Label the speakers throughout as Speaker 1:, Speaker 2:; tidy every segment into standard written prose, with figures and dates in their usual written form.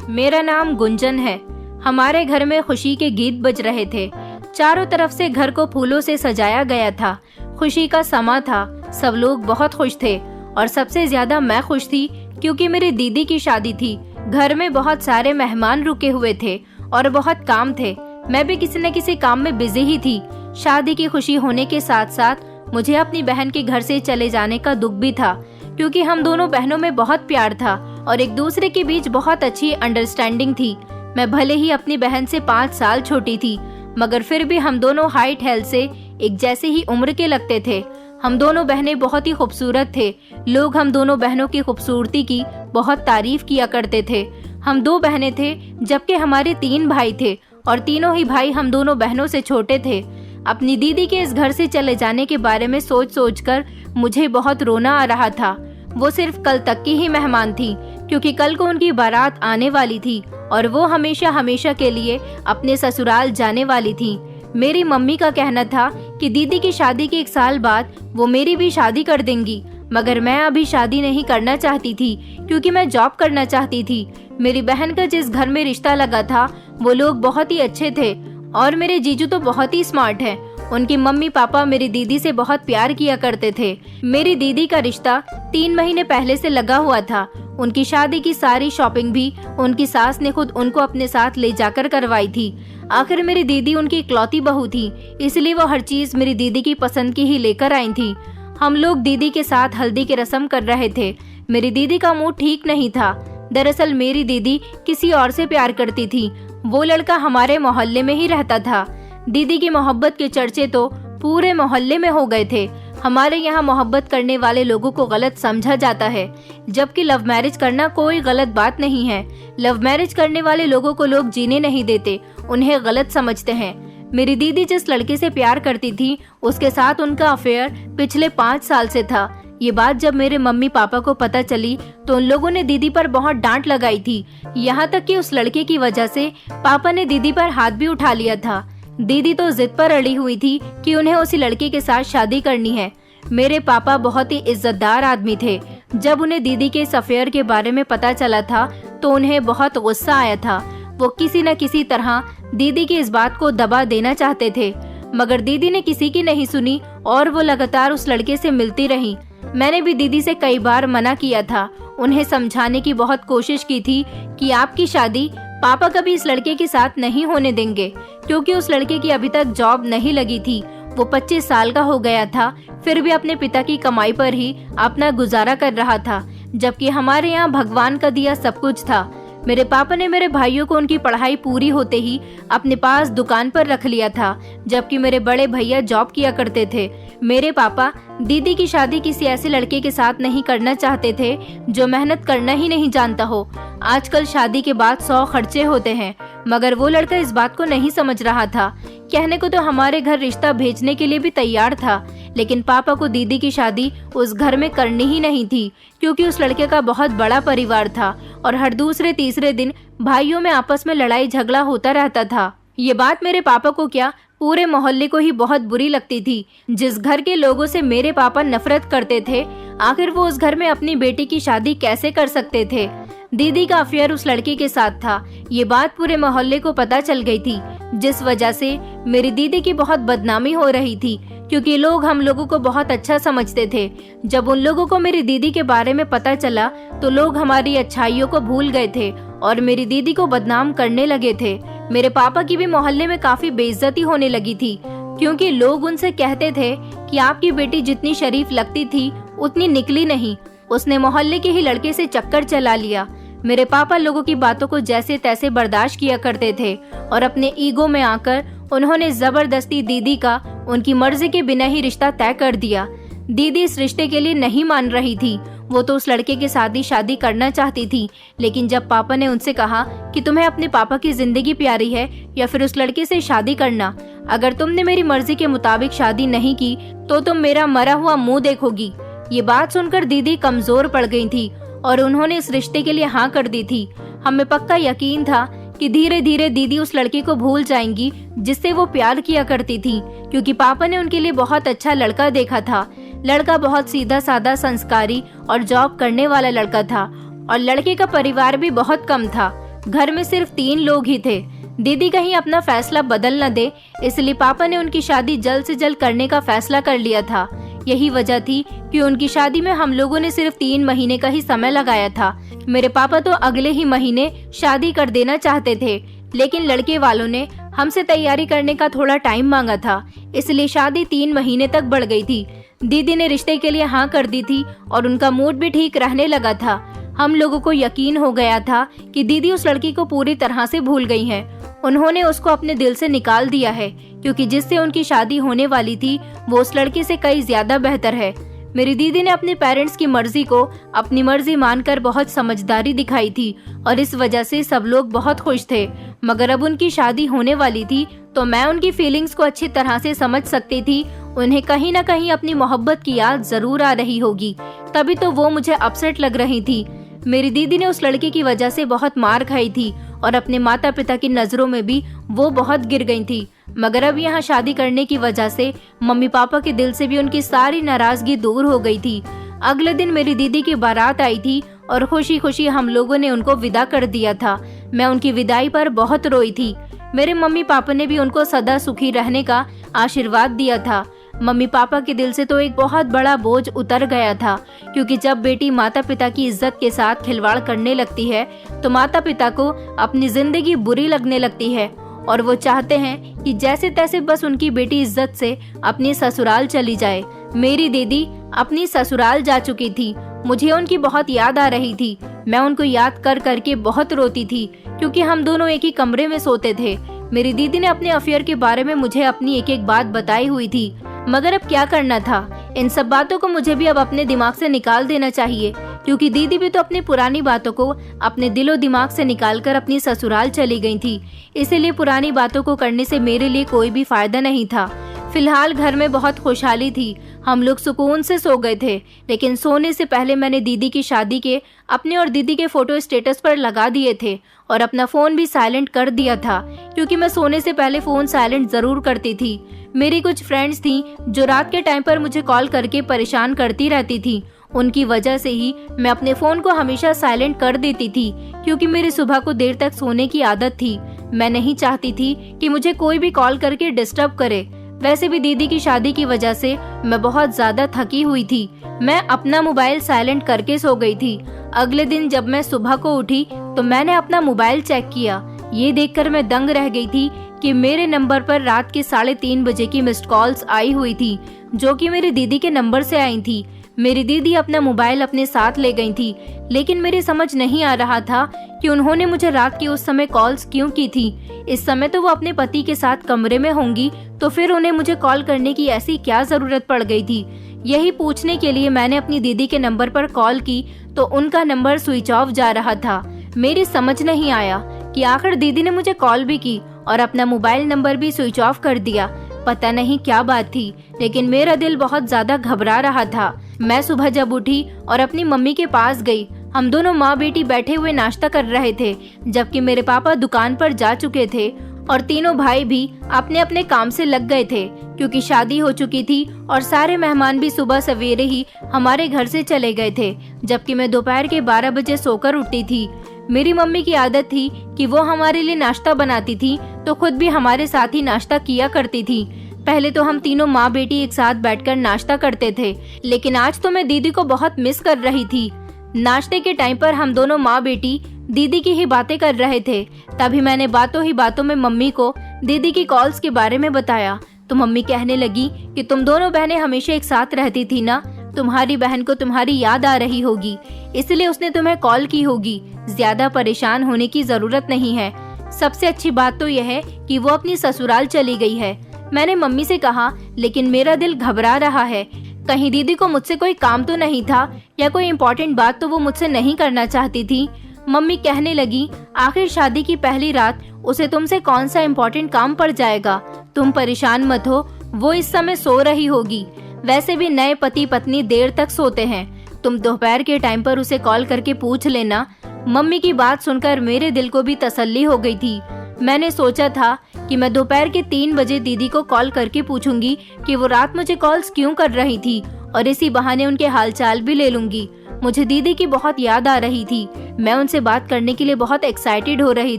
Speaker 1: मेरा नाम गुंजन है। हमारे घर में खुशी के गीत बज रहे थे। चारों तरफ से घर को फूलों से सजाया गया था। खुशी का समा था। सब लोग बहुत खुश थे और सबसे ज्यादा मैं खुश थी क्योंकि मेरी दीदी की शादी थी। घर में बहुत सारे मेहमान रुके हुए थे और बहुत काम थे। मैं भी किसी न किसी काम में बिजी ही थी। शादी की खुशी होने के साथ साथ मुझे अपनी बहन के घर से चले जाने का दुख भी था क्योंकि हम दोनों बहनों में बहुत प्यार था और एक दूसरे के बीच बहुत अच्छी अंडरस्टैंडिंग थी। मैं भले ही अपनी बहन से 5 साल छोटी थी मगर फिर भी हम दोनों हाइट हेल्थ से एक जैसे ही उम्र के लगते थे। हम दोनों बहनें बहुत ही खूबसूरत थे। लोग हम दोनों बहनों की खूबसूरती की बहुत तारीफ किया करते थे। हम 2 बहनें थे जबकि हमारे 3 भाई थे और तीनों ही भाई हम दोनों बहनों से छोटे थे। अपनी दीदी के इस घर से चले जाने के बारे में सोच कर मुझे बहुत रोना आ रहा था। वो सिर्फ कल तक की ही मेहमान थी क्योंकि कल को उनकी बारात आने वाली थी और वो हमेशा हमेशा के लिए अपने ससुराल जाने वाली थी। मेरी मम्मी का कहना था कि दीदी की शादी के 1 साल बाद वो मेरी भी शादी कर देंगी, मगर मैं अभी शादी नहीं करना चाहती थी क्योंकि मैं जॉब करना चाहती थी। मेरी बहन का जिस घर में रिश्ता लगा था वो लोग बहुत ही अच्छे थे और मेरे जीजू तो बहुत ही स्मार्ट हैं। उनकी मम्मी पापा मेरी दीदी से बहुत प्यार किया करते थे। मेरी दीदी का रिश्ता 3 महीने पहले से लगा हुआ था। उनकी शादी की सारी शॉपिंग भी उनकी सास ने खुद उनको अपने साथ ले जाकर करवाई थी। आखिर मेरी दीदी उनकी इकलौती बहू थी, इसलिए वो हर चीज मेरी दीदी की पसंद की ही लेकर आई थी। हम लोग दीदी के साथ हल्दी की रस्म कर रहे थे। मेरी दीदी का मूड ठीक नहीं था। दरअसल मेरी दीदी किसी और से प्यार करती थी। वो लड़का हमारे मोहल्ले में ही रहता था। दीदी की मोहब्बत के चर्चे तो पूरे मोहल्ले में हो गए थे। हमारे यहाँ मोहब्बत करने वाले लोगों को गलत समझा जाता है, जबकि लव मैरिज करना कोई गलत बात नहीं है। लव मैरिज करने वाले लोगों को लोग जीने नहीं देते, उन्हें गलत समझते हैं। मेरी दीदी जिस लड़के से प्यार करती थी उसके साथ उनका अफेयर पिछले 5 साल से था। ये बात जब मेरे मम्मी पापा को पता चली तो उन लोगों ने दीदी पर बहुत डांट लगाई थी। यहाँ तक कि उस लड़के की वजह से पापा ने दीदी पर हाथ भी उठा लिया था। दीदी तो जिद पर अड़ी हुई थी कि उन्हें उसी लड़के के साथ शादी करनी है। मेरे पापा बहुत ही इज्जतदार आदमी थे। जब उन्हें दीदी के इस अफेयर के बारे में पता चला था तो उन्हें बहुत गुस्सा आया था। वो किसी न किसी तरह दीदी की इस बात को दबा देना चाहते थे, मगर दीदी ने किसी की नहीं सुनी और वो लगातार उस लड़के से मिलती रही। मैंने भी दीदी से कई बार मना किया था, उन्हें समझाने की बहुत कोशिश की थी कि आपकी शादी पापा कभी इस लड़के के साथ नहीं होने देंगे, क्योंकि उस लड़के की अभी तक जॉब नहीं लगी थी। वो 25 साल का हो गया था, फिर भी अपने पिता की कमाई पर ही अपना गुजारा कर रहा था, जबकि हमारे यहाँ भगवान का दिया सब कुछ था। मेरे पापा ने मेरे भाइयों को उनकी पढ़ाई पूरी होते ही अपने पास दुकान पर रख लिया था, जबकि मेरे बड़े भैया जॉब किया करते थे। मेरे पापा दीदी की शादी किसी ऐसे लड़के के साथ नहीं करना चाहते थे जो मेहनत करना ही नहीं जानता हो। आजकल शादी के बाद 100 खर्चे होते हैं, मगर वो लड़का इस बात को नहीं समझ रहा था। कहने को तो हमारे घर रिश्ता भेजने के लिए भी तैयार था, लेकिन पापा को दीदी की शादी उस घर में करनी ही नहीं थी, क्योंकि उस लड़के का बहुत बड़ा परिवार था और हर दूसरे तीसरे दिन भाइयों में आपस में लड़ाई झगड़ा होता रहता था। ये बात मेरे पापा को क्या, पूरे मोहल्ले को ही बहुत बुरी लगती थी। जिस घर के लोगों से मेरे पापा नफरत करते थे, आखिर वो उस घर में अपनी बेटी की शादी कैसे कर सकते थे। दीदी का अफेयर उस लड़के के साथ था, ये बात पूरे मोहल्ले को पता चल गई थी, जिस वजह से मेरी दीदी की बहुत बदनामी हो रही थी, क्योंकि लोग हम लोगों को बहुत अच्छा समझते थे। जब उन लोगों को मेरी दीदी के बारे में पता चला तो लोग हमारी अच्छाइयों को भूल गए थे और मेरी दीदी को बदनाम करने लगे थे। मेरे पापा की भी मोहल्ले में काफी बेइज्जती होने लगी थी, क्योंकि लोग उनसे कहते थे कि आपकी बेटी जितनी शरीफ लगती थी उतनी निकली नहीं, उसने मोहल्ले के ही लड़के से चक्कर चला लिया। मेरे पापा लोगों की बातों को जैसे तैसे बर्दाश्त किया करते थे और अपने ईगो में आकर उन्होंने जबरदस्ती दीदी का उनकी मर्जी के बिना ही रिश्ता तय कर दिया। दीदी इस रिश्ते के लिए नहीं मान रही थी, वो तो उस लड़के के साथ ही शादी करना चाहती थी। लेकिन जब पापा ने उनसे कहा कि तुम्हें अपने पापा की जिंदगी प्यारी है या फिर उस लड़के से शादी करना, अगर तुमने मेरी मर्जी के मुताबिक शादी नहीं की तो तुम मेरा मरा हुआ मुंह देखोगी। ये बात सुनकर दीदी कमजोर पड़ गई थी और उन्होंने इस रिश्ते के लिए हाँ कर दी थी। हमें पक्का यकीन था कि धीरे धीरे दीदी उस लड़के को भूल जाएंगी जिससे वो प्यार किया करती थी, क्योंकि पापा ने उनके लिए बहुत अच्छा लड़का देखा था। लड़का बहुत सीधा साधा, संस्कारी और जॉब करने वाला लड़का था और लड़के का परिवार भी बहुत कम था। घर में सिर्फ 3 लोग ही थे। दीदी कहीं अपना फैसला बदल न दे, इसलिए पापा ने उनकी शादी जल्द से जल्द करने का फैसला कर लिया था। यही वजह थी कि उनकी शादी में हम लोगों ने सिर्फ 3 महीने का ही समय लगाया था। मेरे पापा तो अगले ही महीने शादी कर देना चाहते थे, लेकिन लड़के वालों ने हमसे तैयारी करने का थोड़ा टाइम मांगा था, इसलिए शादी 3 महीने तक बढ़ गई थी। दीदी ने रिश्ते के लिए हाँ कर दी थी और उनका मूड भी ठीक रहने लगा था। हम लोगों को यकीन हो गया था कि दीदी उस लड़की को पूरी तरह से भूल गई हैं। उन्होंने उसको अपने दिल से निकाल दिया है, क्योंकि जिससे उनकी शादी होने वाली थी वो उस लड़के से कई ज्यादा बेहतर है। मेरी दीदी ने अपने पेरेंट्स की मर्जी को अपनी मर्जी मानकर बहुत समझदारी दिखाई थी और इस वजह से सब लोग बहुत खुश थे। मगर अब उनकी शादी होने वाली थी तो मैं उनकी फीलिंग्स को अच्छी तरह से समझ सकती थी। उन्हें कहीं न कहीं अपनी मोहब्बत की याद जरूर आ रही होगी, तभी तो वो मुझे अपसेट लग रही थी। मेरी दीदी ने उस लड़के की वजह से बहुत मार खाई थी और अपने माता पिता की नजरों में भी वो बहुत गिर गई थी। मगर अब यहाँ शादी करने की वजह से मम्मी पापा के दिल से भी उनकी सारी नाराजगी दूर हो गई थी। अगले दिन मेरी दीदी की बारात आई थी और खुशी खुशी हम लोगों ने उनको विदा कर दिया था। मैं उनकी विदाई पर बहुत रोई थी। मेरे मम्मी पापा ने भी उनको सदा सुखी रहने का आशीर्वाद दिया था। मम्मी पापा के दिल से तो एक बहुत बड़ा बोझ उतर गया था, क्योंकि जब बेटी माता पिता की इज्जत के साथ खिलवाड़ करने लगती है तो माता पिता को अपनी जिंदगी बुरी लगने लगती है और वो चाहते हैं कि जैसे तैसे बस उनकी बेटी इज्जत से अपनी ससुराल चली जाए। मेरी दीदी अपनी ससुराल जा चुकी थी। मुझे उनकी बहुत याद आ रही थी। मैं उनको याद कर करके बहुत रोती थी, क्योंकि हम दोनों एक ही कमरे में सोते थे। मेरी दीदी ने अपने अफेयर के बारे में मुझे अपनी एक एक बात बताई हुई थी, मगर अब क्या करना था। इन सब बातों को मुझे भी अब अपने दिमाग से निकाल देना चाहिए, क्योंकि दीदी भी तो अपनी पुरानी बातों को अपने दिलो दिमाग से निकालकर अपनी ससुराल चली गई थी। इसीलिए पुरानी बातों को करने से मेरे लिए कोई भी फायदा नहीं था। फिलहाल घर में बहुत खुशहाली थी। हम लोग सुकून से सो गए थे, लेकिन सोने से पहले मैंने दीदी की शादी के अपने और दीदी के फोटो स्टेटस पर लगा दिए थे और अपना फोन भी साइलेंट कर दिया था, क्योंकि मैं सोने से पहले फोन साइलेंट जरूर करती थी। मेरी कुछ फ्रेंड्स थी जो रात के टाइम पर मुझे कॉल करके परेशान करती रहती थी। उनकी वजह से ही मैं अपने फोन को हमेशा साइलेंट कर देती थी, क्योंकि मेरी सुबह को देर तक सोने की आदत थी। मैं नहीं चाहती थी कि मुझे कोई भी कॉल करके डिस्टर्ब करे। वैसे भी दीदी की शादी की वजह से मैं बहुत ज्यादा थकी हुई थी। मैं अपना मोबाइल साइलेंट करके सो गई थी। अगले दिन जब मैं सुबह को उठी तो मैंने अपना मोबाइल चेक किया। ये देखकर मैं दंग रह गई थी कि मेरे नंबर पर रात के 3:30 बजे की मिस्ड कॉल्स आई हुई थी, जो कि मेरी दीदी के नंबर से आई थी। मेरी दीदी अपना मोबाइल अपने साथ ले गई थी, लेकिन मेरी समझ नहीं आ रहा था कि उन्होंने मुझे रात के उस समय कॉल्स क्यों की थी। इस समय तो वो अपने पति के साथ कमरे में होंगी, तो फिर उन्हें मुझे कॉल करने की ऐसी क्या जरूरत पड़ गई थी। यही पूछने के लिए मैंने अपनी दीदी के नंबर पर कॉल की तो उनका नंबर स्विच ऑफ जा रहा था। मेरी समझ नहीं आया कि आखिर दीदी ने मुझे कॉल भी की और अपना मोबाइल नंबर भी स्विच ऑफ कर दिया। पता नहीं क्या बात थी, लेकिन मेरा दिल बहुत ज्यादा घबरा रहा था। मैं सुबह जब उठी और अपनी मम्मी के पास गई, हम दोनों माँ बेटी बैठे हुए नाश्ता कर रहे थे, जबकि मेरे पापा दुकान पर जा चुके थे और तीनों भाई भी अपने अपने काम से लग गए थे, क्योंकि शादी हो चुकी थी और सारे मेहमान भी सुबह सवेरे ही हमारे घर से चले गए थे, जबकि मैं दोपहर के 12 बजे सोकर उठी थी। मेरी मम्मी की आदत थी कि वो हमारे लिए नाश्ता बनाती थी तो खुद भी हमारे साथ ही नाश्ता किया करती थी। पहले तो हम तीनों माँ बेटी एक साथ बैठकर नाश्ता करते थे, लेकिन आज तो मैं दीदी को बहुत मिस कर रही थी। नाश्ते के टाइम पर हम दोनों माँ बेटी दीदी की ही बातें कर रहे थे। तभी मैंने बातों ही बातों में मम्मी को दीदी की कॉल्स के बारे में बताया, तो मम्मी कहने लगी कि तुम दोनों बहनें हमेशा एक साथ रहती थी ना, तुम्हारी बहन को तुम्हारी याद आ रही होगी, इसलिए उसने तुम्हें कॉल की होगी। ज्यादा परेशान होने की जरूरत नहीं है। सबसे अच्छी बात तो यह है कि वो अपनी ससुराल चली गई है। मैंने मम्मी से कहा, लेकिन मेरा दिल घबरा रहा है। कहीं दीदी को मुझसे कोई काम तो नहीं था या कोई इम्पोर्टेंट बात तो वो मुझसे नहीं करना चाहती थी। मम्मी कहने लगी, आखिर शादी की पहली रात उसे तुमसे कौन सा इम्पोर्टेंट काम पड़ जाएगा। तुम परेशान मत हो, वो इस समय सो रही होगी। वैसे भी नए पति पत्नी देर तक सोते हैं। तुम दोपहर के टाइम पर उसे कॉल करके पूछ लेना। मम्मी की बात सुनकर मेरे दिल को भी तसल्ली हो गई थी। मैंने सोचा था कि मैं दोपहर के 3 बजे दीदी को कॉल करके पूछूंगी कि वो रात मुझे कॉल्स क्यों कर रही थी, और इसी बहाने उनके हालचाल भी ले लूंगी। मुझे दीदी की बहुत याद आ रही थी। मैं उनसे बात करने के लिए बहुत एक्साइटेड हो रही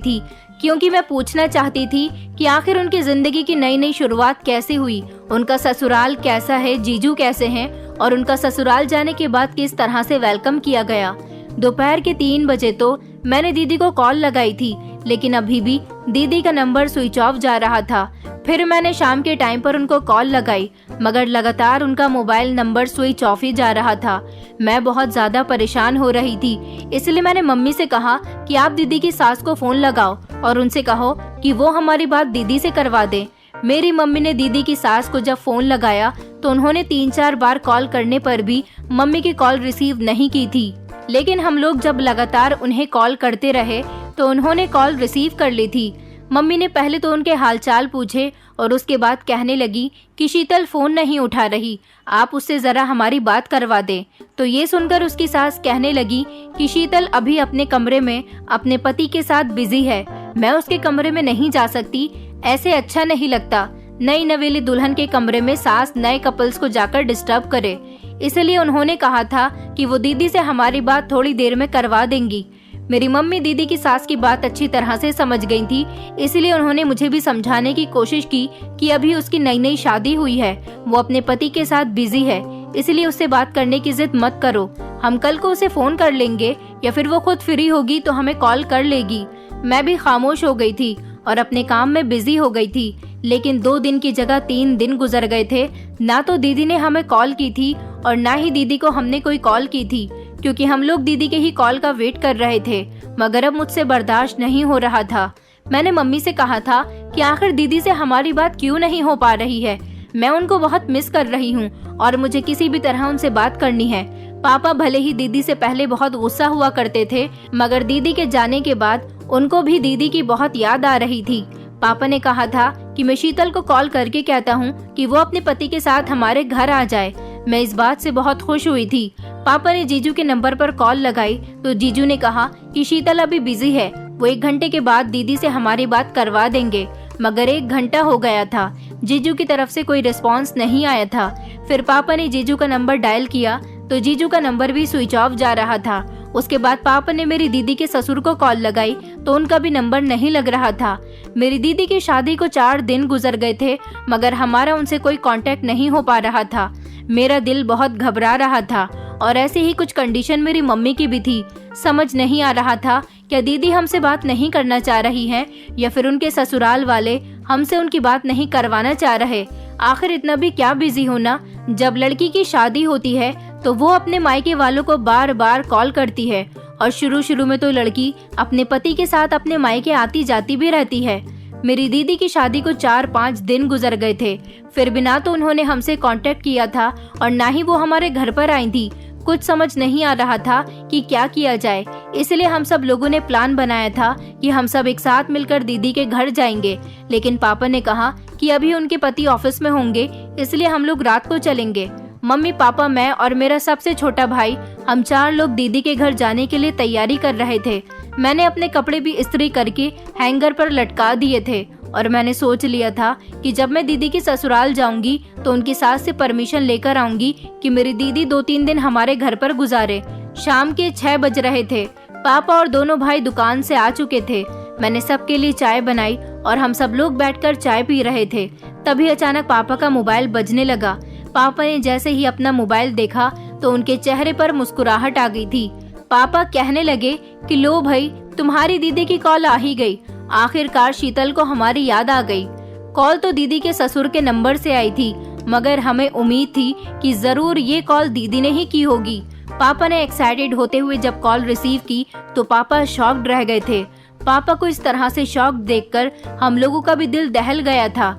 Speaker 1: थी, क्योंकि मैं पूछना चाहती थी कि आखिर उनकी जिंदगी की नई नई शुरुआत कैसे हुई, उनका ससुराल कैसा है, जीजू कैसे हैं और उनका ससुराल जाने के बाद किस तरह से वेलकम किया गया। दोपहर के 3 बजे तो मैंने दीदी को कॉल लगाई थी, लेकिन अभी भी दीदी का नंबर स्विच ऑफ जा रहा था। फिर मैंने शाम के टाइम पर उनको कॉल लगाई, मगर लगातार उनका मोबाइल नंबर स्विच ऑफ ही जा रहा था। मैं बहुत ज्यादा परेशान हो रही थी, इसलिए मैंने मम्मी से कहा कि आप दीदी की सास को फोन लगाओ और उनसे कहो कि वो हमारी बात दीदी से करवा दे। मेरी मम्मी ने दीदी की सास को जब फोन लगाया तो उन्होंने 3-4 बार कॉल करने पर भी मम्मी की कॉल रिसीव नहीं की थी, लेकिन हम लोग जब लगातार उन्हें कॉल करते रहे तो उन्होंने कॉल रिसीव कर ली थी। मम्मी ने पहले तो उनके हालचाल पूछे और उसके बाद कहने लगी कि शीतल फोन नहीं उठा रही, आप उससे जरा हमारी बात करवा दें। तो ये सुनकर उसकी सास कहने लगी कि शीतल अभी अपने कमरे में अपने पति के साथ बिजी है, मैं उसके कमरे में नहीं जा सकती, ऐसे अच्छा नहीं लगता। नई नवेली दुल्हन के कमरे में सास नए कपल्स को जाकर डिस्टर्ब करे, इसलिए उन्होंने कहा था कि वो दीदी से हमारी बात थोड़ी देर में करवा देंगी। मेरी मम्मी दीदी की सास की बात अच्छी तरह से समझ गई थी, इसलिए उन्होंने मुझे भी समझाने की कोशिश की कि अभी उसकी नई नई शादी हुई है, वो अपने पति के साथ बिजी है, इसलिए उससे बात करने की जिद मत करो, हम कल को उसे फोन कर लेंगे या फिर वो खुद फ्री होगी तो हमें कॉल कर लेगी। मैं भी खामोश हो गई थी और अपने काम में बिजी हो गई थी, लेकिन 2 दिन की जगह 3 दिन गुजर गए थे। ना तो दीदी ने हमें कॉल की थी और ना ही दीदी को हमने कोई कॉल की थी, क्योंकि हम लोग दीदी के ही कॉल का वेट कर रहे थे, मगर अब मुझसे बर्दाश्त नहीं हो रहा था। मैंने मम्मी से कहा था कि आखिर दीदी से हमारी बात क्यों नहीं हो पा रही है, मैं उनको बहुत मिस कर रही हूँ और मुझे किसी भी तरह उनसे बात करनी है। पापा भले ही दीदी से पहले बहुत गुस्सा हुआ करते थे, मगर दीदी के जाने के बाद उनको भी दीदी की बहुत याद आ रही थी। पापा ने कहा था कि मैं शीतल को कॉल करके कहता हूँ कि वो अपने पति के साथ हमारे घर आ जाए। मैं इस बात से बहुत खुश हुई थी। पापा ने जीजू के नंबर पर कॉल लगाई तो जीजू ने कहा कि शीतल अभी बिजी है, वो 1 घंटे के बाद दीदी से हमारी बात करवा देंगे, मगर 1 घंटा हो गया था, जीजू की तरफ से कोई रिस्पांस नहीं आया था। फिर पापा ने जीजू का नंबर डायल किया तो जीजू का नंबर भी स्विच ऑफ जा रहा था। उसके बाद पापा ने मेरी दीदी के ससुर को कॉल लगाई तो उनका भी नंबर नहीं लग रहा था। मेरी दीदी की शादी को 4 दिन गुजर गए थे, मगर हमारा उनसे कोई कांटेक्ट नहीं हो पा रहा था। मेरा दिल बहुत घबरा रहा था और ऐसे ही कुछ कंडीशन मेरी मम्मी की भी थी। समझ नहीं आ रहा था क्या दीदी हमसे बात नहीं करना चाह रही हैं या फिर उनके ससुराल वाले हमसे उनकी बात नहीं करवाना चाह रहे। आखिर इतना भी क्या बिजी होना, जब लड़की की शादी होती है तो वो अपने मायके वालों को बार बार कॉल करती है और शुरू में तो लड़की अपने पति के साथ अपने मायके आती जाती भी रहती है। मेरी दीदी की शादी को 4-5 दिन गुजर गए थे, फिर भी ना तो उन्होंने हमसे कांटेक्ट किया था और ना ही वो हमारे घर पर आई थी। कुछ समझ नहीं आ रहा था कि क्या किया जाए, इसलिए हम सब लोगों ने प्लान बनाया था कि हम सब एक साथ मिलकर दीदी के घर जाएंगे, लेकिन पापा ने कहा कि अभी उनके पति ऑफिस में होंगे, इसलिए हम लोग रात को चलेंगे। मम्मी, पापा, मैं और मेरा सबसे छोटा भाई, हम 4 लोग दीदी के घर जाने के लिए तैयारी कर रहे थे। मैंने अपने कपड़े भी इस्त्री करके हैंगर पर लटका दिए थे और मैंने सोच लिया था कि जब मैं दीदी की ससुराल जाऊंगी तो उनकी सास से परमिशन लेकर आऊंगी कि मेरी दीदी 2-3 दिन हमारे घर पर गुजारे। शाम के 6 बज रहे थे। पापा और दोनों भाई दुकान से आ चुके थे। मैंने सबके लिए चाय बनाई और हम सब लोग बैठकर चाय पी रहे थे। तभी अचानक पापा का मोबाइल बजने लगा। पापा ने जैसे ही अपना मोबाइल देखा तो उनके चेहरे पर मुस्कुराहट आ गई थी। पापा कहने लगे कि लो भाई, तुम्हारी दीदी की कॉल आ ही गई। आखिरकार शीतल को हमारी याद आ गई। कॉल तो दीदी के ससुर के नंबर से आई थी, मगर हमें उम्मीद थी कि जरूर ये कॉल दीदी ने ही की होगी। पापा ने एक्साइटेड होते हुए जब कॉल रिसीव की तो पापा शॉक्ड रह गए थे। पापा को इस तरह से शॉक देखकर हम लोगों का भी दिल दहल गया था,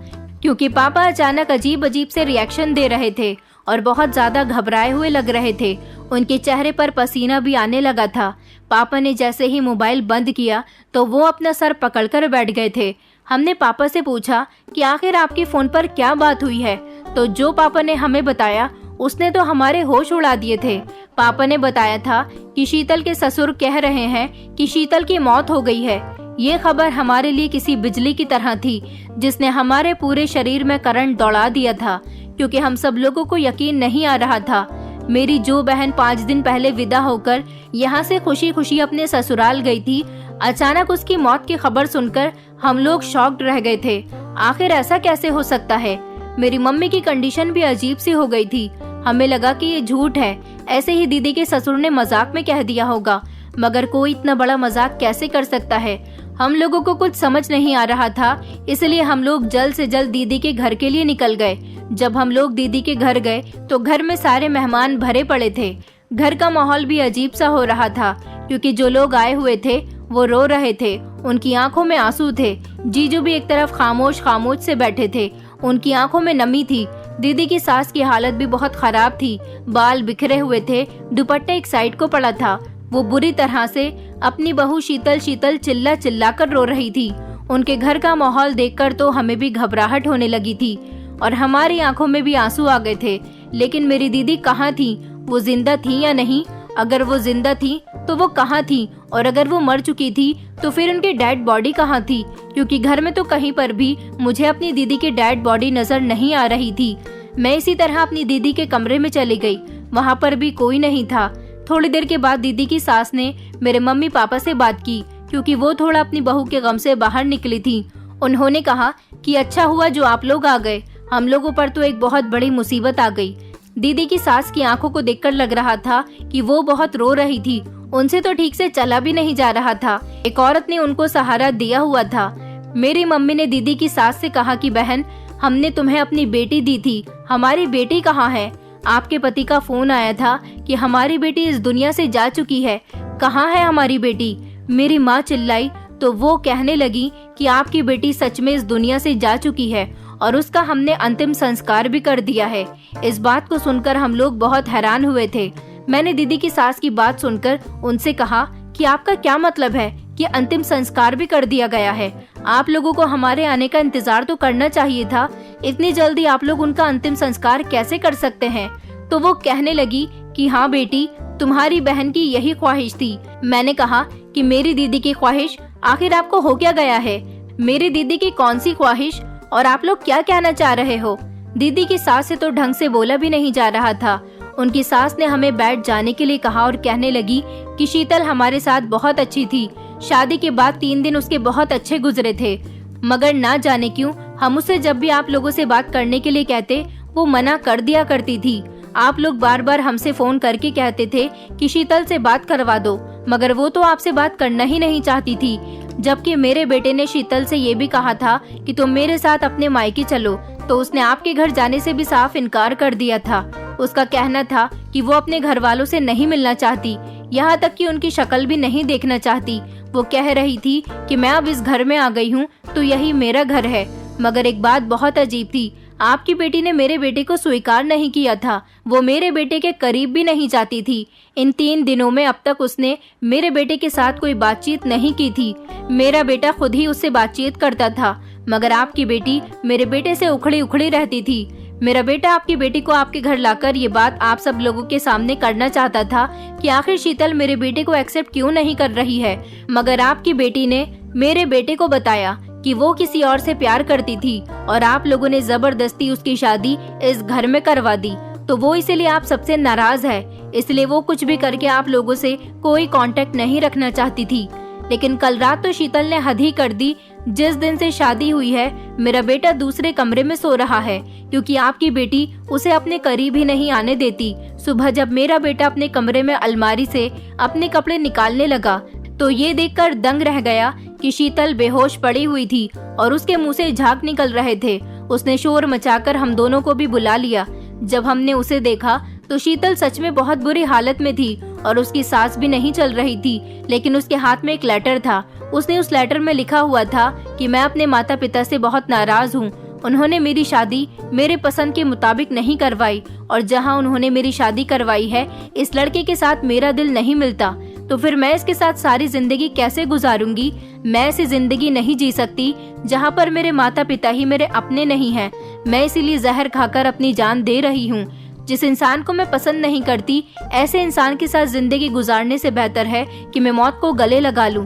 Speaker 1: क्योंकि पापा अचानक अजीब अजीब से रिएक्शन दे रहे थे और बहुत ज्यादा घबराए हुए लग रहे थे। उनके चेहरे पर पसीना भी आने लगा था। पापा ने जैसे ही मोबाइल बंद किया तो वो अपना सर पकड़कर बैठ गए थे। हमने पापा से पूछा कि आखिर आपके फोन पर क्या बात हुई है, तो जो पापा ने हमें बताया उसने तो हमारे होश उड़ा दिए थे। पापा ने बताया था कि शीतल के ससुर कह रहे हैं कि शीतल की मौत हो गई है। ये खबर हमारे लिए किसी बिजली की तरह थी, जिसने हमारे पूरे शरीर में करंट दौड़ा दिया था, क्योंकि हम सब लोगों को यकीन नहीं आ रहा था। मेरी जो बहन 5 दिन पहले विदा होकर यहाँ से खुशी खुशी अपने ससुराल गई थी, अचानक उसकी मौत की खबर सुनकर हम लोग शॉक्ड रह गए थे। आखिर ऐसा कैसे हो सकता है? मेरी मम्मी की कंडीशन भी अजीब सी हो गई थी। हमें लगा कि ये झूठ है, ऐसे ही दीदी के ससुर ने मजाक में कह दिया होगा, मगर कोई इतना बड़ा मजाक कैसे कर सकता है? हम लोगों को कुछ समझ नहीं आ रहा था, इसलिए हम लोग जल्द से जल्द दीदी के घर के लिए निकल गए। जब हम लोग दीदी के घर गए तो घर में सारे मेहमान भरे पड़े थे। घर का माहौल भी अजीब सा हो रहा था, क्योंकि जो लोग आए हुए थे वो रो रहे थे, उनकी आंखों में आंसू थे। जीजू भी एक तरफ खामोश खामोश से बैठे थे, उनकी आंखों में नमी थी। दीदी की सास की हालत भी बहुत खराब थी, बाल बिखरे हुए थे, दुपट्टा एक साइड को पड़ा था। वो बुरी तरह से अपनी बहू शीतल शीतल चिल्ला चिल्ला कर रो रही थी। उनके घर का माहौल देखकर तो हमें भी घबराहट होने लगी थी और हमारी आंखों में भी आंसू आ गए थे। लेकिन मेरी दीदी कहाँ थी? वो जिंदा थी या नहीं? अगर वो जिंदा थी तो वो कहाँ थी, और अगर वो मर चुकी थी तो फिर उनकी डेड बॉडी कहाँ थी? क्योंकि घर में तो कहीं पर भी मुझे अपनी दीदी की डेड बॉडी नजर नहीं आ रही थी। मैं इसी तरह अपनी दीदी के कमरे में चली गई, वहाँ पर भी कोई नहीं था। थोड़ी देर के बाद दीदी की सास ने मेरे मम्मी पापा से बात की, क्योंकि वो थोड़ा अपनी बहू के गम से बाहर निकली थी। उन्होंने कहा कि अच्छा हुआ जो आप लोग आ गए, हम लोगों पर तो एक बहुत बड़ी मुसीबत आ गई। दीदी की सास की आंखों को देखकर लग रहा था कि वो बहुत रो रही थी, उनसे तो ठीक से चला भी नहीं जा रहा था। एक औरत ने उनको सहारा दिया हुआ था। मेरी मम्मी ने दीदी की सास से कहा कि बहन, हमने तुम्हें अपनी बेटी दी थी, हमारी बेटी कहाँ है? आपके पति का फोन आया था कि हमारी बेटी इस दुनिया से जा चुकी है, कहाँ है हमारी बेटी? मेरी माँ चिल्लाई तो वो कहने लगी कि आपकी बेटी सच में इस दुनिया से जा चुकी है और उसका हमने अंतिम संस्कार भी कर दिया है। इस बात को सुनकर हम लोग बहुत हैरान हुए थे। मैंने दीदी की सास की बात सुनकर उनसे कहा कि आपका क्या मतलब है कि अंतिम संस्कार भी कर दिया गया है? आप लोगों को हमारे आने का इंतजार तो करना चाहिए था, इतनी जल्दी आप लोग उनका अंतिम संस्कार कैसे कर सकते हैं? तो वो कहने लगी कि हाँ बेटी, तुम्हारी बहन की यही ख्वाहिश थी। मैंने कहा कि मेरी दीदी की ख्वाहिश, आखिर आपको हो क्या गया है? मेरी दीदी की कौन सी ख्वाहिश, और आप लोग क्या कहना चाह रहे हो? दीदी की सास से तो ढंग से बोला भी नहीं जा रहा था। उनकी सास ने हमें बैठ जाने के लिए कहा और कहने लगी कि शीतल हमारे साथ बहुत अच्छी थी, शादी के बाद 3 दिन उसके बहुत अच्छे गुजरे थे, मगर ना जाने क्यों हम उसे जब भी आप लोगों से बात करने के लिए कहते वो मना कर दिया करती थी। आप लोग बार बार हमसे फोन करके कहते थे कि शीतल से बात करवा दो, मगर वो तो आपसे बात करना ही नहीं चाहती थी। जबकि मेरे बेटे ने शीतल से ये भी कहा था कि तुम मेरे साथ अपने मायके चलो, तो उसने आपके घर जाने से भी साफ इनकार कर दिया था। उसका कहना था कि वो अपने घर वालों से नहीं मिलना चाहती, यहाँ तक कि उनकी शक्ल भी नहीं देखना चाहती। वो कह रही थी कि मैं अब इस घर में आ गई हूँ तो यही मेरा घर है। मगर एक बात बहुत अजीब थी, आपकी बेटी ने मेरे बेटे को स्वीकार नहीं किया था, वो मेरे बेटे के करीब भी नहीं जाती थी। इन 3 दिनों में अब तक उसने मेरे बेटे के साथ कोई बातचीत नहीं की थी। मेरा बेटा खुद ही उससे बातचीत करता था, मगर आपकी बेटी मेरे बेटे से उखड़ी उखड़ी रहती थी। मेरा बेटा आपकी बेटी को आपके घर लाकर ये बात आप सब लोगों के सामने करना चाहता था कि आखिर शीतल मेरे बेटे को एक्सेप्ट क्यों नहीं कर रही है, मगर आपकी बेटी ने मेरे बेटे को बताया कि वो किसी और से प्यार करती थी और आप लोगों ने जबरदस्ती उसकी शादी इस घर में करवा दी। तो वो इसलिए आप सबसे नाराज है, इसलिए वो कुछ भी करके आप लोगों से कोई कांटेक्ट नहीं रखना चाहती थी। लेकिन कल रात तो शीतल ने हद ही कर दी। जिस दिन से शादी हुई है मेरा बेटा दूसरे कमरे में सो रहा है, क्योंकि आपकी बेटी उसे अपने करीब ही नहीं आने देती। सुबह जब मेरा बेटा अपने कमरे में अलमारी से अपने कपड़े निकालने लगा तो ये देखकर दंग रह गया कि शीतल बेहोश पड़ी हुई थी और उसके मुंह से झाग निकल रहे थे। उसने शोर मचाकर हम दोनों को भी बुला लिया। जब हमने उसे देखा तो शीतल सच में बहुत बुरी हालत में थी और उसकी सांस भी नहीं चल रही थी, लेकिन उसके हाथ में एक लेटर था। उसने उस लेटर में लिखा हुआ था कि मैं अपने माता पिता से बहुत नाराज हूँ, उन्होंने मेरी शादी मेरे पसंद के मुताबिक नहीं करवाई और जहाँ उन्होंने मेरी शादी करवाई है इस लड़के के साथ मेरा दिल नहीं मिलता, तो फिर मैं इसके साथ सारी जिंदगी कैसे गुजारूंगी? मैं ऐसी जिंदगी नहीं जी सकती जहाँ पर मेरे माता पिता ही मेरे अपने नहीं हैं। मैं इसीलिए जहर खाकर अपनी जान दे रही हूँ। जिस इंसान को मैं पसंद नहीं करती ऐसे इंसान के साथ जिंदगी गुजारने से बेहतर है कि मैं मौत को गले लगा लूं।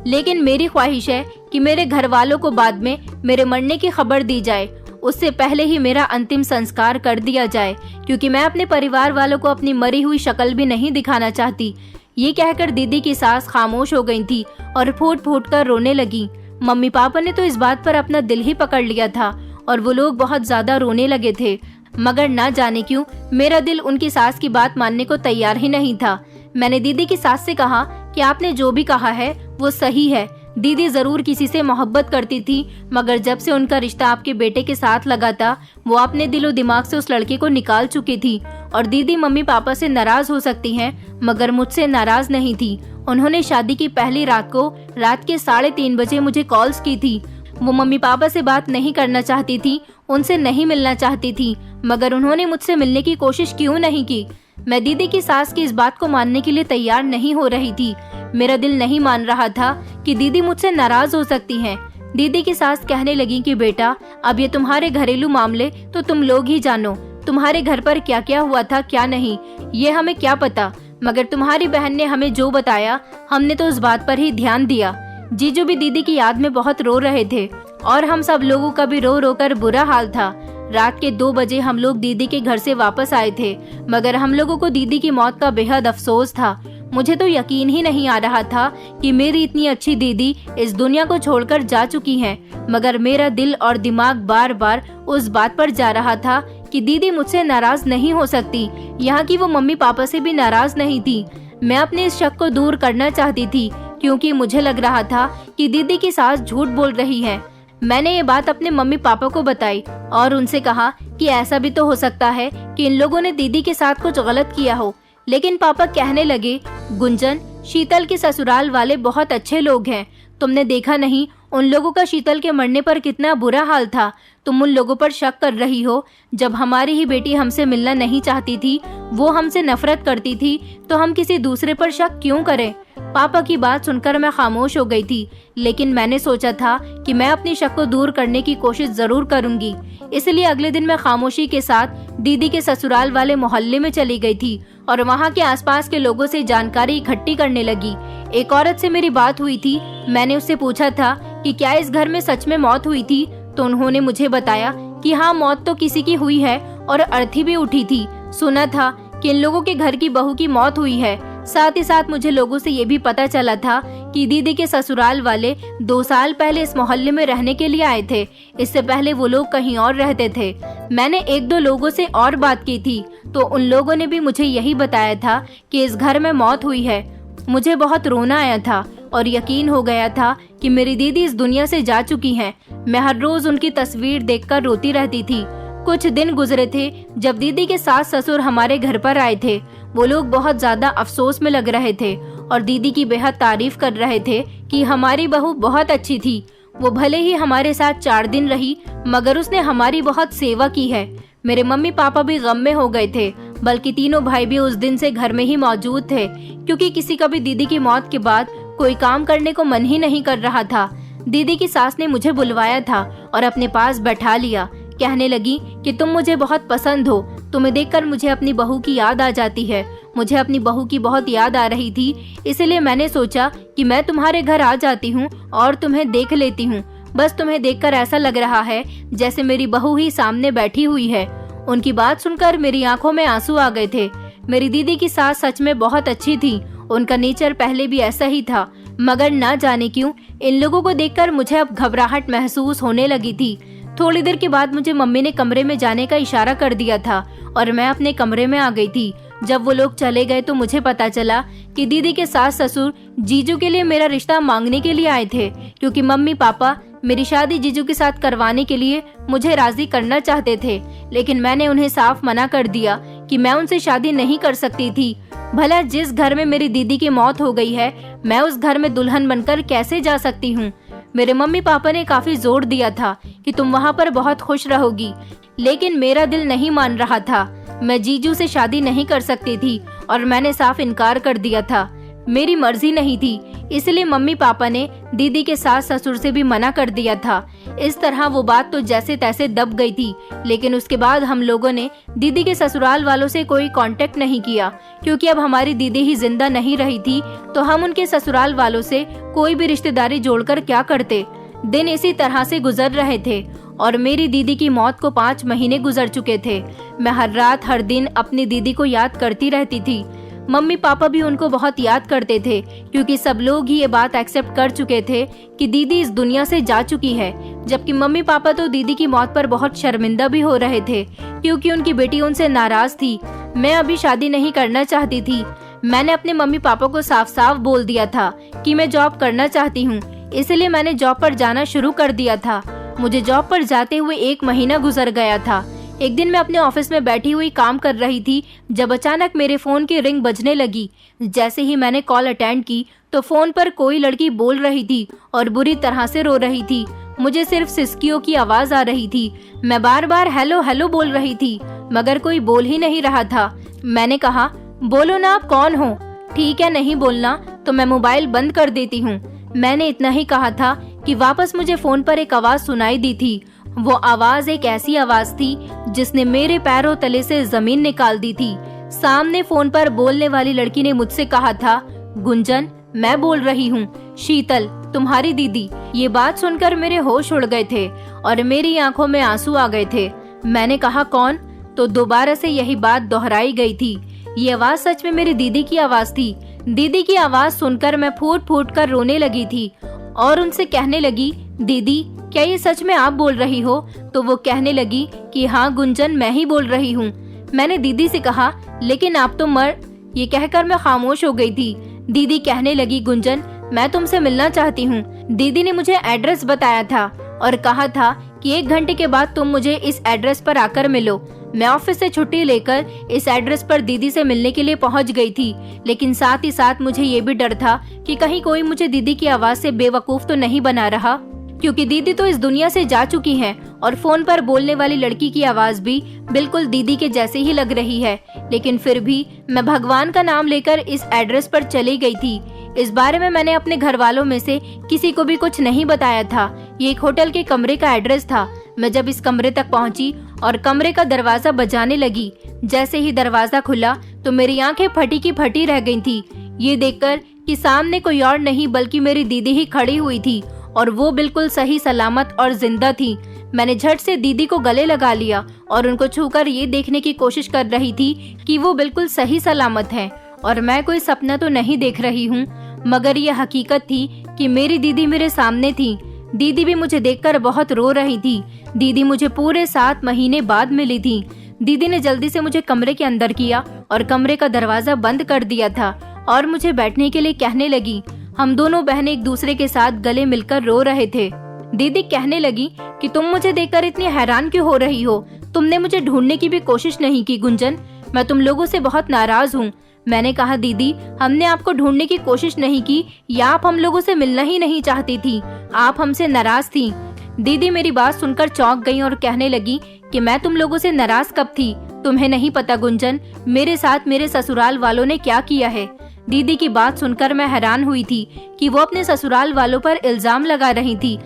Speaker 1: लेकिन मेरी ख्वाहिश है कि मेरे घर वालों को बाद में मेरे मरने की खबर दी जाए। उससे पहले ही मेरा अंतिम संस्कार कर दिया जाए, क्योंकि मैं अपने परिवार वालों को अपनी मरी हुई शक्ल भी नहीं दिखाना चाहती। ये कहकर दीदी की सास खामोश हो गई थी और फूट फूट कर रोने लगी। मम्मी पापा ने तो इस बात पर अपना दिल ही पकड़ लिया था और वो लोग बहुत ज्यादा रोने लगे थे, मगर ना जाने क्यों मेरा दिल उनकी सास की बात मानने को तैयार ही नहीं था। मैंने दीदी की सास से कहा कि आपने जो भी कहा है वो सही है। दीदी जरूर किसी से मोहब्बत करती थी, मगर जब से उनका रिश्ता आपके बेटे के साथ लगा था वो अपने दिलो दिमाग से उस लड़के को निकाल चुकी थी। और दीदी मम्मी पापा से नाराज हो सकती हैं, मगर मुझसे नाराज नहीं थी। उन्होंने शादी की पहली रात को रात के 3:30 बजे मुझे कॉल्स की थी। वो मम्मी पापा से बात नहीं करना चाहती थी, उनसे नहीं मिलना चाहती थी, मगर उन्होंने मुझसे मिलने की कोशिश क्यों नहीं की। मैं दीदी की सास की इस बात को मानने के लिए तैयार नहीं हो रही थी। मेरा दिल नहीं मान रहा था कि दीदी मुझसे नाराज हो सकती हैं। दीदी की सास कहने लगी कि बेटा, अब ये तुम्हारे घरेलू मामले तो तुम लोग ही जानो। तुम्हारे घर पर क्या क्या हुआ था क्या नहीं, ये हमें क्या पता, मगर तुम्हारी बहन ने हमें जो बताया हमने तो उस बात पर ही ध्यान दिया। जीजू भी दीदी की याद में बहुत रो रहे थे और हम सब लोगों का भी रो रो कर बुरा हाल था। रात के 2 बजे हम लोग दीदी के घर से वापस आए थे, मगर हम लोगों को दीदी की मौत का बेहद अफसोस था। मुझे तो यकीन ही नहीं आ रहा था कि मेरी इतनी अच्छी दीदी इस दुनिया को छोड़कर जा चुकी हैं, मगर मेरा दिल और दिमाग बार बार उस बात पर जा रहा था कि दीदी मुझसे नाराज नहीं हो सकती। यहाँ की वो मम्मी पापा से भी नाराज नहीं थी। मैं अपने इस शक को दूर करना चाहती थी, क्योंकि मुझे लग रहा था कि दीदी की सास झूठ बोल रही है। मैंने ये बात अपने मम्मी पापा को बताई और उनसे कहा कि ऐसा भी तो हो सकता है कि इन लोगों ने दीदी के साथ कुछ गलत किया हो। लेकिन पापा कहने लगे, गुंजन, शीतल के ससुराल वाले बहुत अच्छे लोग हैं। तुमने देखा नहीं उन लोगों का शीतल के मरने पर कितना बुरा हाल था। तुम उन लोगों पर शक कर रही हो। जब हमारी ही बेटी हमसे मिलना नहीं चाहती थी, वो हमसे नफरत करती थी, तो हम किसी दूसरे पर शक क्यों करें। पापा की बात सुनकर मैं खामोश हो गई थी, लेकिन मैंने सोचा था कि मैं अपनी शक को दूर करने की कोशिश जरूर करूंगी। इसलिए अगले दिन मैं खामोशी के साथ दीदी के ससुराल वाले मोहल्ले में चली गई थी और वहाँ के आसपास के लोगों से जानकारी इकट्ठी करने लगी। एक औरत से मेरी बात हुई थी। मैंने उससे पूछा था कि क्या इस घर में सच में मौत हुई थी, तो उन्होंने मुझे बताया कि हाँ, मौत तो किसी की हुई है और अर्थी भी उठी थी। सुना था कि इन लोगों के घर की बहू की मौत हुई है। साथ ही साथ मुझे लोगों से ये भी पता चला था कि दीदी के ससुराल वाले 2 साल पहले इस मोहल्ले में रहने के लिए आए थे। इससे पहले वो लोग कहीं और रहते थे। मैंने 1-2 लोगों से और बात की थी, तो उन लोगों ने भी मुझे यही बताया था कि इस घर में मौत हुई है। मुझे बहुत रोना आया था और यकीन हो गया था कि मेरी दीदी इस दुनिया से जा चुकी हैं। मैं हर रोज उनकी तस्वीर देखकर रोती रहती थी। कुछ दिन गुजरे थे जब दीदी के सास ससुर हमारे घर पर आए थे। वो लोग बहुत ज्यादा अफसोस में लग रहे थे और दीदी की बेहद तारीफ कर रहे थे कि हमारी बहू बहुत अच्छी थी। वो भले ही हमारे साथ 4 दिन रही, मगर उसने हमारी बहुत सेवा की है। मेरे मम्मी पापा भी गम में हो गए थे, बल्कि तीनों भाई भी उस दिन से घर में ही मौजूद थे, क्योंकि किसी का भी दीदी की मौत के बाद कोई काम करने को मन ही नहीं कर रहा था। दीदी की सास ने मुझे बुलवाया था और अपने पास बैठा लिया। कहने लगी कि तुम मुझे बहुत पसंद हो, तुम्हें देखकर मुझे अपनी बहू की याद आ जाती है। मुझे अपनी बहू की बहुत याद आ रही थी, इसलिए मैंने सोचा कि मैं तुम्हारे घर आ जाती हूँ और तुम्हें देख लेती हूँ। बस तुम्हें देखकर ऐसा लग रहा है जैसे मेरी बहू ही सामने बैठी हुई है। उनकी बात सुनकर मेरी आंखों में आंसू आ गए थे। मेरी दीदी की सास सच में बहुत अच्छी थी। उनका नेचर पहले भी ऐसा ही था, मगर ना जाने क्यों इन लोगों को देखकर मुझे अब घबराहट महसूस होने लगी थी। थोड़ी देर के बाद मुझे मम्मी ने कमरे में जाने का इशारा कर दिया था और मैं अपने कमरे में आ गई थी। जब वो लोग चले गए तो मुझे पता चला कि दीदी के सास ससुर जीजू के लिए मेरा रिश्ता मांगने के लिए आए थे, क्योंकि मम्मी पापा मेरी शादी जीजू के साथ करवाने के लिए मुझे राजी करना चाहते थे। लेकिन मैंने उन्हें साफ मना कर दिया कि मैं उनसे शादी नहीं कर सकती थी। भला जिस घर में मेरी दीदी की मौत हो गई है, मैं उस घर में दुल्हन बनकर कैसे जा सकती हूँ। मेरे मम्मी पापा ने काफी जोर दिया था कि तुम वहाँ पर बहुत खुश रहोगी, लेकिन मेरा दिल नहीं मान रहा था। मैं जीजू से शादी नहीं कर सकती थी और मैंने साफ इनकार कर दिया था। मेरी मर्जी नहीं थी, इसलिए मम्मी पापा ने दीदी के सास ससुर से भी मना कर दिया था। इस तरह वो बात तो जैसे तैसे दब गई थी। लेकिन उसके बाद हम लोगों ने दीदी के ससुराल वालों से कोई कांटेक्ट नहीं किया, क्योंकि अब हमारी दीदी ही जिंदा नहीं रही थी, तो हम उनके ससुराल वालों से कोई भी रिश्तेदारी जोड़कर क्या करते। दिन इसी तरह से गुजर रहे थे और मेरी दीदी की मौत को 5 महीने गुजर चुके थे। मैं हर रात हर दिन अपनी दीदी को याद करती रहती थी। मम्मी पापा भी उनको बहुत याद करते थे, क्योंकि सब लोग ही ये बात एक्सेप्ट कर चुके थे कि दीदी इस दुनिया से जा चुकी है। जबकि मम्मी पापा तो दीदी की मौत पर बहुत शर्मिंदा भी हो रहे थे, क्योंकि उनकी बेटी उनसे नाराज थी। मैं अभी शादी नहीं करना चाहती थी। मैंने अपने मम्मी पापा को साफ साफ बोल दिया था कि मैं जॉब करना चाहती हूँ, इसलिए मैंने जॉब पर जाना शुरू कर दिया था। मुझे जॉब पर जाते हुए 1 महीना गुजर गया था। एक दिन मैं अपने ऑफिस में बैठी हुई काम कर रही थी, जब अचानक मेरे फोन की रिंग बजने लगी। जैसे ही मैंने कॉल अटेंड की तो फोन पर कोई लड़की बोल रही थी और बुरी तरह से रो रही थी। मुझे सिर्फ सिसकियों की आवाज आ रही थी। मैं बार बार हेलो हेलो बोल रही थी, मगर कोई बोल ही नहीं रहा था। मैंने कहा, बोलो ना, आप कौन हो? ठीक है, नहीं बोलना तो मैं मोबाइल बंद कर देती हूँ। मैंने इतना ही कहा था कि वापस मुझे फोन पर एक आवाज सुनाई दी थी। वो आवाज एक ऐसी आवाज थी जिसने मेरे पैरों तले से जमीन निकाल दी थी। सामने फोन पर बोलने वाली लड़की ने मुझसे कहा था, गुंजन, मैं बोल रही हूँ, शीतल, तुम्हारी दीदी। ये बात सुनकर मेरे होश उड़ गए थे और मेरी आंखों में आंसू आ गए थे। मैंने कहा, कौन? तो दोबारा से यही बात दोहराई गई थी। ये आवाज सच में मेरी दीदी की आवाज थी। दीदी की आवाज सुनकर मैं फूट फूट कर रोने लगी थी और उनसे कहने लगी, दीदी, क्या ये सच में आप बोल रही हो? तो वो कहने लगी कि हाँ गुंजन, मैं ही बोल रही हूँ। मैंने दीदी से कहा, लेकिन आप तो मर। ये कहकर मैं खामोश हो गई थी। दीदी कहने लगी, गुंजन, मैं तुमसे मिलना चाहती हूँ। दीदी ने मुझे एड्रेस बताया था और कहा था कि 1 घंटे के बाद तुम मुझे इस एड्रेस पर आकर मिलो। मैं ऑफिस से छुट्टी लेकर इस एड्रेस पर दीदी से मिलने के लिए पहुंच गई थी, लेकिन साथ ही साथ मुझे ये भी डर था कि कहीं कोई मुझे दीदी की आवाज से बेवकूफ तो नहीं बना रहा, क्योंकि दीदी तो इस दुनिया से जा चुकी हैं और फोन पर बोलने वाली लड़की की आवाज भी बिल्कुल दीदी के जैसे ही लग रही है। लेकिन फिर भी मैं भगवान का नाम लेकर इस एड्रेस पर चली गई थी। इस बारे में मैंने अपने घर वालों में से किसी को भी कुछ नहीं बताया था। ये एक होटल के कमरे का एड्रेस था। मैं जब इस कमरे तक पहुंची और कमरे का दरवाजा बजाने लगी, जैसे ही दरवाजा खुला तो मेरी आंखें फटी की फटी रह गई थी, ये देखकर कि सामने कोई और नहीं बल्कि मेरी दीदी ही खड़ी हुई थी और वो बिल्कुल सही सलामत और जिंदा थी। मैंने झट से दीदी को गले लगा लिया और उनको छूकर ये देखने की कोशिश कर रही थी कि वो बिल्कुल सही सलामत है और मैं कोई सपना तो नहीं देख रही हूँ। मगर ये हकीकत थी कि मेरी दीदी मेरे सामने थी। दीदी भी मुझे देखकर बहुत रो रही थी। दीदी मुझे पूरे 7 महीने बाद मिली थी। दीदी ने जल्दी से मुझे कमरे के अंदर किया और कमरे का दरवाजा बंद कर दिया था और मुझे बैठने के लिए कहने लगी। हम दोनों बहनें एक दूसरे के साथ गले मिलकर रो रहे थे। दीदी कहने लगी कि तुम मुझे देखकर इतनी हैरान क्यों हो रही हो? तुमने मुझे ढूंढने की भी कोशिश नहीं की गुंजन। मैं तुम लोगों से बहुत नाराज हूँ। मैंने कहा, दीदी, हमने आपको ढूंढने की कोशिश नहीं की या आप हम लोगों से मिलना ही नहीं चाहती थी, आप हमसे नाराज थी। दीदी मेरी बात सुनकर चौंक गई और कहने लगी कि मैं तुम लोगों से नाराज कब थी? तुम्हें नहीं पता गुंजन, मेरे साथ मेरे ससुराल वालों ने क्या किया है। दीदी की बात सुनकर मैं हैरान हुई थी कि वो अपने ससुराल वालों पर इल्जाम लगा रही थी।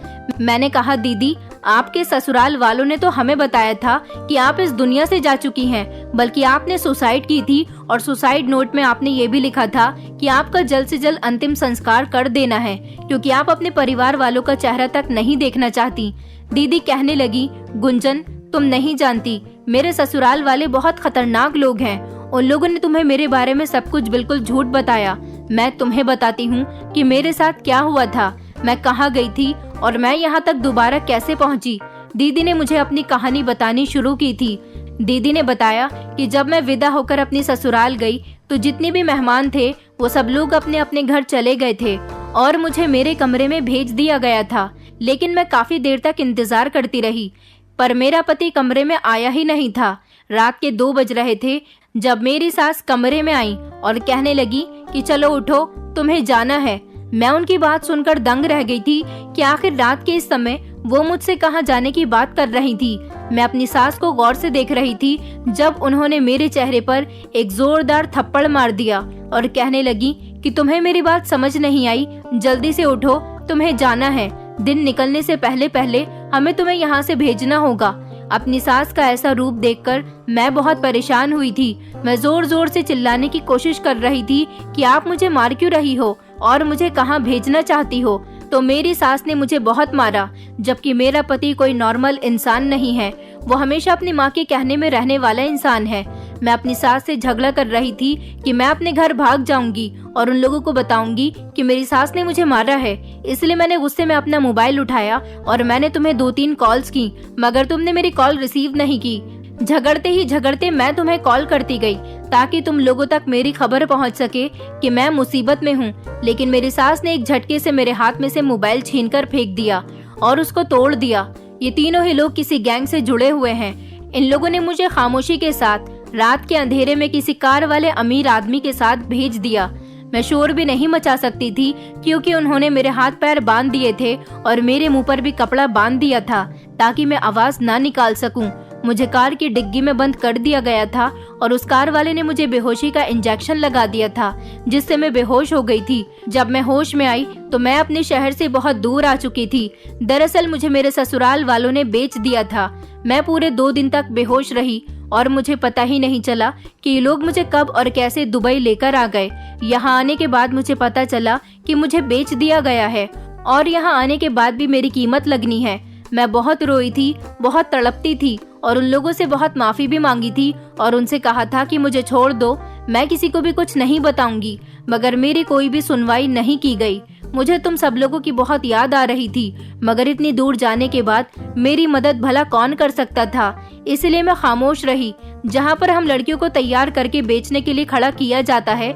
Speaker 1: मैंने कहा, दीदी, आपके ससुराल वालों ने तो हमें बताया था कि आप इस दुनिया से जा चुकी हैं, बल्कि आपने सुसाइड की थी और सुसाइड नोट में आपने ये भी लिखा था कि आपका जल्द से जल्द अंतिम संस्कार कर देना है, क्योंकि आप अपने परिवार वालों का चेहरा तक नहीं देखना चाहती। दीदी कहने लगी, गुंजन, तुम नहीं जानती, मेरे ससुराल वाले बहुत खतरनाक लोग हैं। उन लोगों ने तुम्हें मेरे बारे में सब कुछ बिल्कुल झूठ बताया। मैं तुम्हें बताती हूँ कि मेरे साथ क्या हुआ था, मैं कहाँ गई थी और मैं यहाँ तक दोबारा कैसे पहुँची। दीदी ने मुझे अपनी कहानी बतानी शुरू की थी। दीदी ने बताया कि जब मैं विदा होकर अपनी ससुराल गई तो जितने भी मेहमान थे वो सब लोग अपने अपने घर चले गए थे और मुझे मेरे कमरे में भेज दिया गया था। लेकिन मैं काफी देर तक इंतजार करती रही, पर मेरा पति कमरे में आया ही नहीं था। रात के 2 बज रहे थे जब मेरी सास कमरे में आई और कहने लगी कि चलो उठो, तुम्हें जाना है। मैं उनकी बात सुनकर दंग रह गई थी कि आखिर रात के इस समय वो मुझसे कहाँ जाने की बात कर रही थी। मैं अपनी सास को गौर से देख रही थी जब उन्होंने मेरे चेहरे पर एक जोरदार थप्पड़ मार दिया और कहने लगी कि तुम्हें मेरी बात समझ नहीं आई, जल्दी से उठो, तुम्हें जाना है। दिन निकलने से पहले पहले हमें तुम्हें यहाँ से भेजना होगा। अपनी सास का ऐसा रूप देखकर मैं बहुत परेशान हुई थी। मैं जोर जोर से चिल्लाने की कोशिश कर रही थी कि आप मुझे मार क्यों रही हो और मुझे कहाँ भेजना चाहती हो। तो मेरी सास ने मुझे बहुत मारा, जबकि मेरा पति कोई नॉर्मल इंसान नहीं है। वो हमेशा अपनी माँ के कहने में रहने वाला इंसान है। मैं अपनी सास से झगड़ा कर रही थी कि मैं अपने घर भाग जाऊंगी और उन लोगों को बताऊंगी कि मेरी सास ने मुझे मारा है। इसलिए मैंने गुस्से में अपना मोबाइल उठाया और मैंने तुम्हें 2-3 कॉल्स की, मगर तुमने मेरी कॉल रिसीव नहीं की। झगड़ते मैं तुम्हें कॉल करती गई ताकि तुम लोगों तक मेरी खबर पहुंच सके कि मैं मुसीबत में हूं, लेकिन मेरी सास ने एक झटके से मेरे हाथ में से मोबाइल छीनकर फेंक दिया और उसको तोड़ दिया। ये तीनों ही लोग किसी गैंग से जुड़े हुए हैं। इन लोगों ने मुझे खामोशी के साथ रात के अंधेरे में किसी कार वाले अमीर आदमी के साथ भेज दिया। मैं शोर भी नहीं मचा सकती थी क्योंकि उन्होंने मेरे हाथ पैर बांध दिए थे और मेरे मुंह पर भी कपड़ा बांध दिया था ताकि मैं आवाज ना निकाल सकूं। मुझे कार की डिग्गी में बंद कर दिया गया था और उस कार वाले ने मुझे बेहोशी का इंजेक्शन लगा दिया था, जिससे मैं बेहोश हो गई थी। जब मैं होश में आई तो मैं अपने शहर से बहुत दूर आ चुकी थी। दरअसल मुझे मेरे ससुराल वालों ने बेच दिया था। मैं पूरे 2 दिन तक बेहोश रही और मुझे पता ही नहीं चला कि ये लोग मुझे कब और कैसे दुबई लेकर आ गए। यहाँ आने के बाद मुझे पता चला कि मुझे बेच दिया गया है और यहाँ आने के बाद भी मेरी कीमत लगनी है। मैं बहुत रोई थी, बहुत तड़पती थी और उन लोगों से बहुत माफी भी मांगी थी और उनसे कहा था कि मुझे छोड़ दो, मैं किसी को भी कुछ नहीं बताऊंगी, मगर मेरी कोई भी सुनवाई नहीं की गई। मुझे तुम सब लोगों की बहुत याद आ रही थी, मगर इतनी दूर जाने के बाद मेरी मदद भला कौन कर सकता था, इसलिए मैं खामोश रही। जहाँ पर हम लड़कियों को तैयार करके बेचने के लिए खड़ा किया जाता है,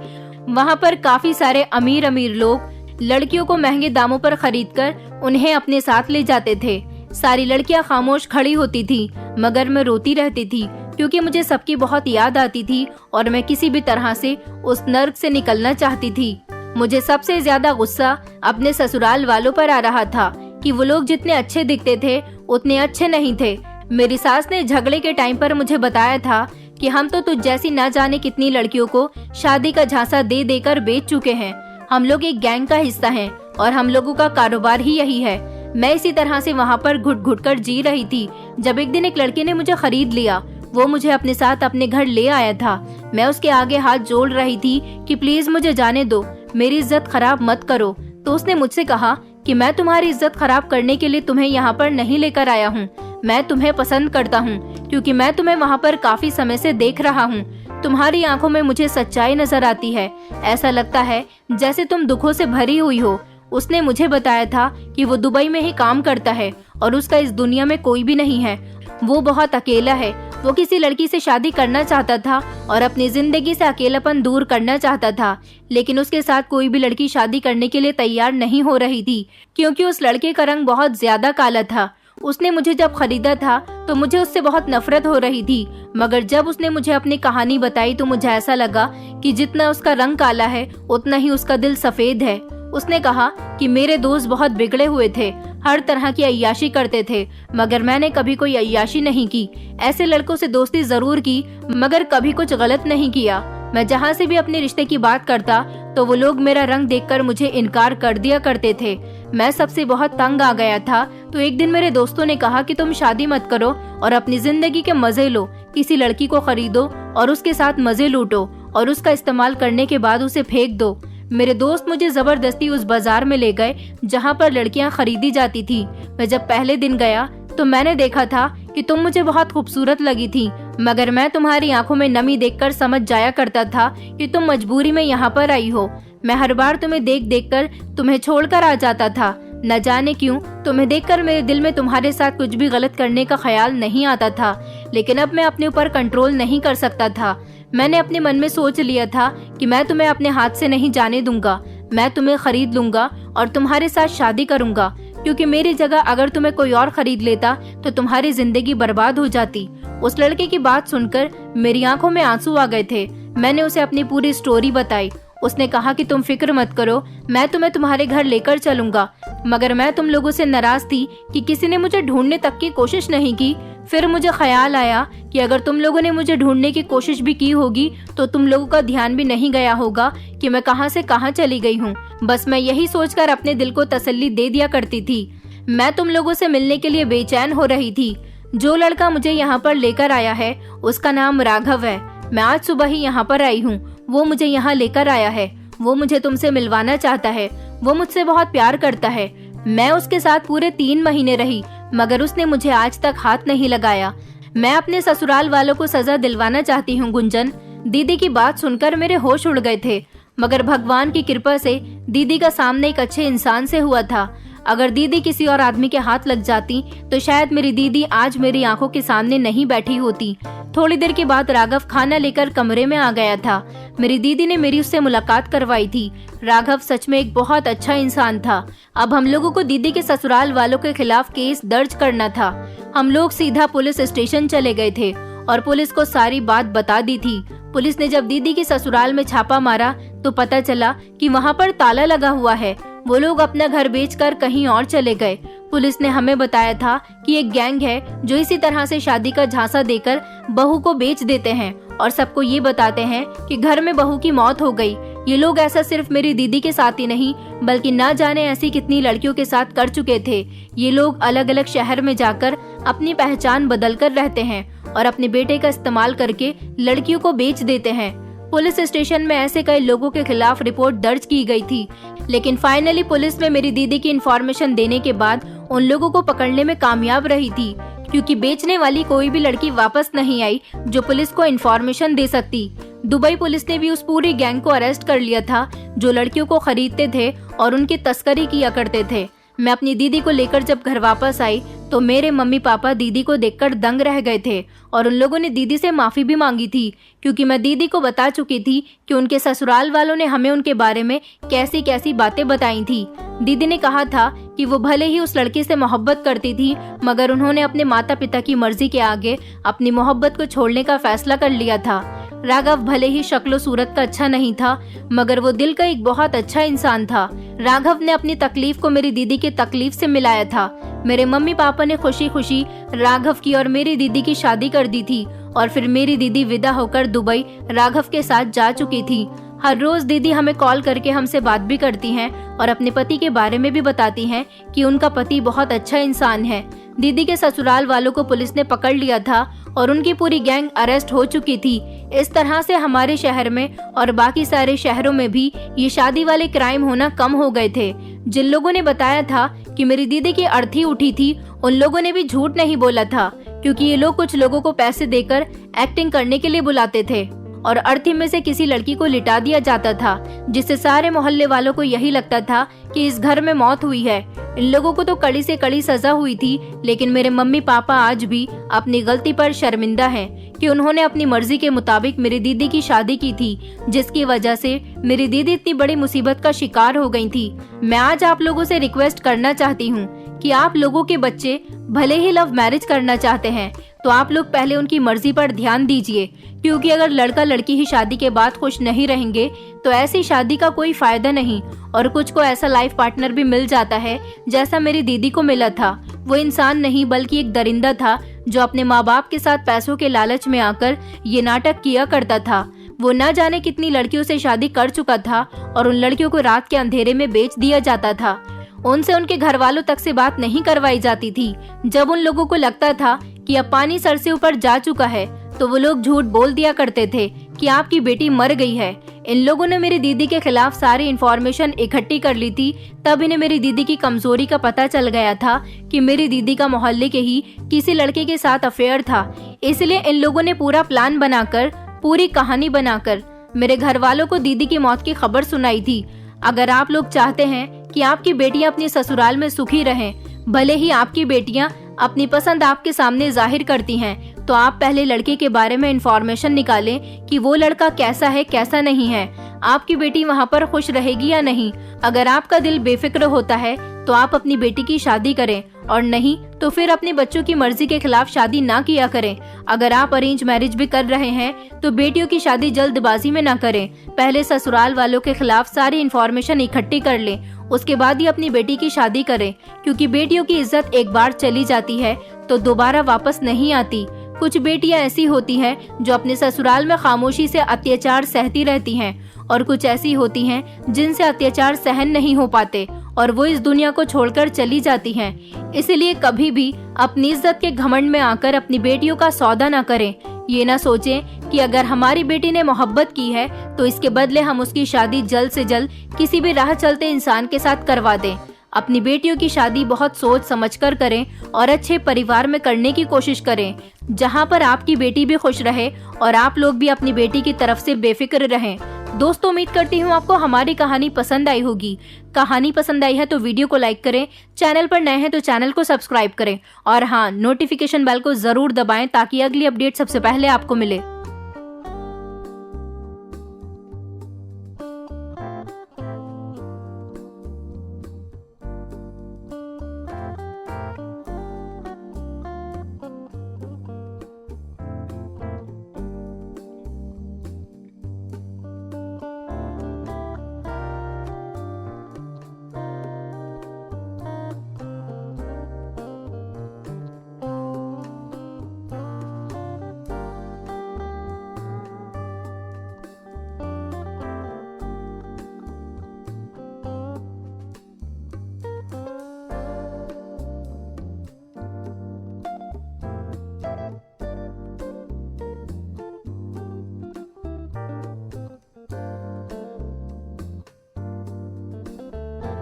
Speaker 1: वहाँ पर काफी सारे अमीर लोग लड़कियों को महंगे दामों पर खरीदकर उन्हें अपने साथ ले जाते थे। सारी लड़कियां खामोश खड़ी होती थी, मगर मैं रोती रहती थी क्योंकि मुझे सबकी बहुत याद आती थी और मैं किसी भी तरह से उस नर्क से निकलना चाहती थी। मुझे सबसे ज्यादा गुस्सा अपने ससुराल वालों पर आ रहा था कि वो लोग जितने अच्छे दिखते थे उतने अच्छे नहीं थे। मेरी सास ने झगड़े के टाइम पर मुझे बताया था कि हम तो तुझ जैसी न जाने कितनी लड़कियों को शादी का झांसा दे देकर बेच चुके हैं। हम लोग एक गैंग का हिस्सा हैं और हम लोगों का कारोबार ही यही है। मैं इसी तरह से वहाँ पर घुट घुट कर जी रही थी जब एक दिन एक लड़के ने मुझे खरीद लिया। वो मुझे अपने साथ अपने घर ले आया था। मैं उसके आगे हाथ जोड़ रही थी कि प्लीज मुझे जाने दो, मेरी इज्जत खराब मत करो। तो उसने मुझसे कहा कि मैं तुम्हारी इज्जत खराब करने के लिए तुम्हें यहाँ पर नहीं लेकर आया हूँ। मैं तुम्हें पसंद करता हूँ क्योंकि मैं तुम्हें वहाँ पर काफी समय से देख रहा हूँ। तुम्हारी आंखों में मुझे सच्चाई नजर आती है। ऐसा लगता है जैसे तुम दुखों से भरी हुई हो। उसने मुझे बताया था कि वो दुबई में ही काम करता है और उसका इस दुनिया में कोई भी नहीं है। वो बहुत अकेला है। वो किसी लड़की से शादी करना चाहता था और अपनी जिंदगी से अकेलापन दूर करना चाहता था, लेकिन उसके साथ कोई भी लड़की शादी करने के लिए तैयार नहीं हो रही थी क्योंकि उस लड़के का रंग बहुत ज्यादा काला था। उसने मुझे जब खरीदा था तो मुझे उससे बहुत नफरत हो रही थी, मगर जब उसने मुझे अपनी कहानी बताई तो मुझे ऐसा लगा कि जितना उसका रंग काला है उतना ही उसका दिल सफेद है। उसने कहा कि मेरे दोस्त बहुत बिगड़े हुए थे, हर तरह की अय्याशी करते थे, मगर मैंने कभी कोई अय्याशी नहीं की। ऐसे लड़कों से दोस्ती जरूर की मगर कभी कुछ गलत नहीं किया। मैं जहाँ से भी अपने रिश्ते की बात करता तो वो लोग मेरा रंग देखकर मुझे इनकार कर दिया करते थे। मैं सबसे बहुत तंग आ गया था। तो एक दिन मेरे दोस्तों ने कहा कि तुम शादी मत करो और अपनी जिंदगी के मजे लो, किसी लड़की को खरीदो और उसके साथ मजे लूटो और उसका इस्तेमाल करने के बाद उसे फेंक दो। मेरे दोस्त मुझे जबरदस्ती उस बाजार में ले गए जहाँ पर लड़कियाँ खरीदी जाती थी। मैं जब पहले दिन गया तो मैंने देखा था कि तुम मुझे बहुत खूबसूरत लगी थी, मगर मैं तुम्हारी आंखों में नमी देखकर समझ जाया करता था कि तुम मजबूरी में यहाँ पर आई हो। मैं हर बार तुम्हें देख देख कर तुम्हें छोड़कर आ जाता था। न जाने क्यों तुम्हें देखकर मेरे दिल में तुम्हारे साथ कुछ भी गलत करने का ख्याल नहीं आता था, लेकिन अब मैं अपने ऊपर कंट्रोल नहीं कर सकता था। मैंने अपने मन में सोच लिया था कि मैं तुम्हें अपने हाथ से नहीं जाने दूंगा। मैं तुम्हें खरीद लूंगा और तुम्हारे साथ शादी करूंगा, क्योंकि मेरी जगह अगर तुम्हें कोई और खरीद लेता तो तुम्हारी जिंदगी बर्बाद हो जाती। उस लड़के की बात सुनकर मेरी आंखों में आंसू आ गए थे। मैंने उसे अपनी पूरी स्टोरी बताई। उसने कहा कि तुम फिक्र मत करो, मैं तुम्हें तुम्हारे घर लेकर चलूंगा। मगर मैं तुम लोगों से नाराज थी कि किसी ने मुझे ढूंढने तक की कोशिश नहीं की। फिर मुझे ख्याल आया कि अगर तुम लोगों ने मुझे ढूंढने की कोशिश भी की होगी तो तुम लोगों का ध्यान भी नहीं गया होगा कि मैं कहां से कहां चली गई हूं। बस मैं यही सोचकर अपने दिल को तसल्ली दे दिया करती थी। मैं तुम लोगों से मिलने के लिए बेचैन हो रही थी। जो लड़का मुझे यहाँ पर लेकर आया है उसका नाम राघव है। मैं आज सुबह ही यहाँ पर आई हूँ। वो मुझे यहाँ लेकर आया है। वो मुझे तुमसे मिलवाना चाहता है। वो मुझसे बहुत प्यार करता है। मैं उसके साथ पूरे 3 महीने रही, मगर उसने मुझे आज तक हाथ नहीं लगाया। मैं अपने ससुराल वालों को सजा दिलवाना चाहती हूँ गुंजन। दीदी की बात सुनकर मेरे होश उड़ गए थे, मगर भगवान की कृपा से दीदी का सामना एक अच्छे इंसान से हुआ था। अगर दीदी किसी और आदमी के हाथ लग जाती तो शायद मेरी दीदी आज मेरी आंखों के सामने नहीं बैठी होती। थोड़ी देर के बाद राघव खाना लेकर कमरे में आ गया था। मेरी दीदी ने मेरी उससे मुलाकात करवाई थी। राघव सच में एक बहुत अच्छा इंसान था। अब हम लोगों को दीदी के ससुराल वालों के खिलाफ केस दर्ज करना था। हम लोग सीधा पुलिस स्टेशन चले गए थे और पुलिस को सारी बात बता दी थी। पुलिस ने जब दीदी के ससुराल में छापा मारा तो पता चला कि वहाँ पर ताला लगा हुआ है। वो लोग अपना घर बेचकर कहीं और चले गए। पुलिस ने हमें बताया था कि एक गैंग है जो इसी तरह से शादी का झांसा देकर बहू को बेच देते हैं और सबको ये बताते हैं कि घर में बहू की मौत हो गई। ये लोग ऐसा सिर्फ मेरी दीदी के साथ ही नहीं बल्कि ना जाने ऐसी कितनी लड़कियों के साथ कर चुके थे। ये लोग अलग अलग शहर में जाकर अपनी पहचान बदल कर रहते हैं और अपने बेटे का इस्तेमाल करके लड़कियों को बेच देते हैं। पुलिस स्टेशन में ऐसे कई लोगों के खिलाफ रिपोर्ट दर्ज की गई थी, लेकिन फाइनली पुलिस में मेरी दीदी की इन्फॉर्मेशन देने के बाद उन लोगों को पकड़ने में कामयाब रही थी, क्योंकि बेचने वाली कोई भी लड़की वापस नहीं आई जो पुलिस को इन्फॉर्मेशन दे सकती। दुबई पुलिस ने भी उस पूरी गैंग को अरेस्ट कर लिया था जो लड़कियों को खरीदते थे और उनकी तस्करी किया करते थे। मैं अपनी दीदी को लेकर जब घर वापस आई तो मेरे मम्मी पापा दीदी को देखकर दंग रह गए थे और उन लोगों ने दीदी से माफी भी मांगी थी, क्योंकि मैं दीदी को बता चुकी थी कि उनके ससुराल वालों ने हमें उनके बारे में कैसी कैसी बातें बताई थी। दीदी ने कहा था कि वो भले ही उस लड़के से मोहब्बत करती थी, मगर उन्होंने अपने माता पिता की मर्जी के आगे अपनी मोहब्बत को छोड़ने का फैसला कर लिया था। राघव भले ही शक्लो सूरत का अच्छा नहीं था, मगर वो दिल का एक बहुत अच्छा इंसान था। राघव ने अपनी तकलीफ को मेरी दीदी की तकलीफ से मिलाया था। मेरे मम्मी पापा ने खुशी खुशी राघव की और मेरी दीदी की शादी कर दी थी और फिर मेरी दीदी विदा होकर दुबई राघव के साथ जा चुकी थी। हर रोज दीदी हमें कॉल करके हमसे बात भी करती हैं और अपने पति के बारे में भी बताती हैं कि उनका पति बहुत अच्छा इंसान है। दीदी के ससुराल वालों को पुलिस ने पकड़ लिया था और उनकी पूरी गैंग अरेस्ट हो चुकी थी। इस तरह से हमारे शहर में और बाकी सारे शहरों में भी ये शादी वाले क्राइम होना कम हो गए थे। जिन लोगों ने बताया था कि मेरी दीदी की अर्थी उठी थी, उन लोगों ने भी झूठ नहीं बोला था, क्योंकि ये लोग कुछ लोगों को पैसे देकर एक्टिंग करने के लिए बुलाते थे और अर्थी में से किसी लड़की को लिटा दिया जाता था, जिससे सारे मोहल्ले वालों को यही लगता था कि इस घर में मौत हुई है। इन लोगों को तो कड़ी से कड़ी सजा हुई थी, लेकिन मेरे मम्मी पापा आज भी अपनी गलती पर शर्मिंदा हैं कि उन्होंने अपनी मर्जी के मुताबिक मेरी दीदी की शादी की थी, जिसकी वजह से मेरी दीदी इतनी बड़ी मुसीबत का शिकार हो गई थी। मैं आज आप लोगों से रिक्वेस्ट करना चाहती हूँ कि आप लोगों के बच्चे भले ही लव मैरिज करना चाहते हैं तो आप लोग पहले उनकी मर्जी पर ध्यान दीजिए, क्योंकि अगर लड़का लड़की ही शादी के बाद खुश नहीं रहेंगे तो ऐसी शादी का कोई फायदा नहीं। और कुछ को ऐसा लाइफ पार्टनर भी मिल जाता है जैसा मेरी दीदी को मिला था। वो इंसान नहीं बल्कि एक दरिंदा था जो अपने माँ बाप के साथ पैसों के लालच में आकर ये नाटक किया करता था। वो न जाने कितनी लड़कियों से शादी कर चुका था और उन लड़कियों को रात के अंधेरे में बेच दिया जाता था। उनसे उनके घर वालों तक से बात नहीं करवाई जाती थी। जब उन लोगों को लगता था कि अब पानी सर से ऊपर जा चुका है तो वो लोग झूठ बोल दिया करते थे कि आपकी बेटी मर गई है। इन लोगों ने मेरी दीदी के खिलाफ सारी इन्फॉर्मेशन इकट्ठी कर ली थी। तब इन्हें मेरी दीदी की कमजोरी का पता चल गया था कि मेरी दीदी का मोहल्ले के ही किसी लड़के के साथ अफेयर था। इसलिए इन लोगों ने पूरा प्लान बनाकर, पूरी कहानी बनाकर मेरे घर वालों को दीदी की मौत की खबर सुनाई थी। अगर आप लोग चाहते हैं कि आपकी बेटियां अपने ससुराल में सुखी रहें, भले ही आपकी बेटियां अपनी पसंद आपके सामने जाहिर करती हैं, तो आप पहले लड़के के बारे में इंफॉर्मेशन निकालें कि वो लड़का कैसा है कैसा नहीं है, आपकी बेटी वहाँ पर खुश रहेगी या नहीं। अगर आपका दिल बेफिक्र होता है तो आप अपनी बेटी की शादी करें, और नहीं तो फिर अपने बच्चों की मर्जी के खिलाफ शादी ना किया करें। अगर आप अरेंज मैरिज भी कर रहे हैं तो बेटियों की शादी जल्दबाजी में ना करें। पहले ससुराल वालों के खिलाफ सारी इन्फॉर्मेशन इकट्ठी कर लें, उसके बाद ही अपनी बेटी की शादी करें, क्योंकि बेटियों की इज्जत एक बार चली जाती है तो दोबारा वापस नहीं आती। कुछ बेटियां ऐसी होती हैं जो अपने ससुराल में खामोशी से अत्याचार सहती रहती हैं, और कुछ ऐसी होती हैं जिनसे अत्याचार सहन नहीं हो पाते और वो इस दुनिया को छोड़कर चली जाती हैं। इसलिए कभी भी अपनी इज्जत के घमंड में आकर अपनी बेटियों का सौदा न करें। ये ना सोचें कि अगर हमारी बेटी ने मोहब्बत की है तो इसके बदले हम उसकी शादी जल्द से जल्द किसी भी राह चलते इंसान के साथ करवा दें। अपनी बेटियों की शादी बहुत सोच समझकर करें और अच्छे परिवार में करने की कोशिश करें, जहां पर आपकी बेटी भी खुश रहे और आप लोग भी अपनी बेटी की तरफ से बेफिक्र रहें। दोस्तों, उम्मीद करती हूँ आपको हमारी कहानी पसंद आई होगी। कहानी पसंद आई है तो वीडियो को लाइक करें, चैनल पर नए हैं तो चैनल को सब्सक्राइब करें और हाँ, नोटिफिकेशन बेल को जरूर दबाएं ताकि अगली अपडेट सबसे पहले आपको मिले।